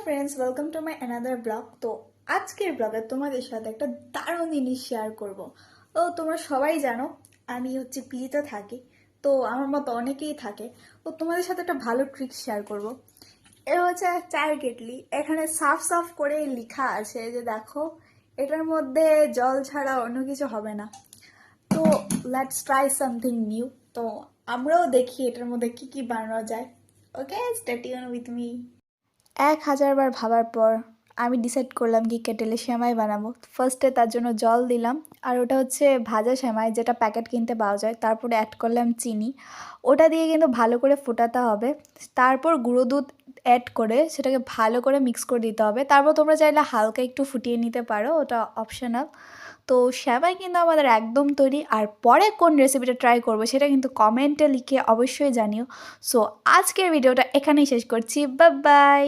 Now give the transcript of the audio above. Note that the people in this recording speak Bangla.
Friends, welcome to my another blog. তো আজকের ব্লগে তোমাদের সাথে একটা দারুণ জিনিস শেয়ার করব। তো তোমরা সবাই জানো আমি হচ্ছে পিজিতে থাকি, তো আমার মতো অনেকেই থাকে। তো তোমাদের সাথে একটা ভালো ট্রিক শেয়ার করব। এটা হচ্ছে চায়ের কেটলি। এখানে সাফ সাফ করে লেখা আছে যে দেখো, এটার মধ্যে জল ছাড়া অন্য কিছু হবে না। তো লেটস ট্রাই সামথিং নিউ। তো আমরাও দেখি এটার মধ্যে কি কি বানানো যায়। ওকে, স্টে টিউন উইথ মি। 1000 বার ভাবার পর আমি ডিসাইড করলাম কি কেটেলে সেমাই বানাবো। ফার্স্টে তার জন্য জল দিলাম, আর ওটা হচ্ছে ভাজা সেমাই যেটা প্যাকেট কিনতে পাওয়া যায়। তারপরে অ্যাড করলাম চিনি, ওটা দিয়ে কিন্তু ভালো করে ফোটাতে হবে। তারপর গুঁড়ো দুধ অ্যাড করে সেটাকে ভালো করে মিক্স করে দিতে হবে। তারপর তোমরা চাইলে হালকা একটু ফুটিয়ে নিতে পারো, ওটা অপশনাল। তো সেমাই কিন্তু আমাদের একদম তৈরি। আর পরে কোন রেসিপিটা ট্রাই করবো সেটা কিন্তু কমেন্টে লিখে অবশ্যই জানিও। সো আজকের ভিডিওটা এখানেই শেষ করছি। Bye bye.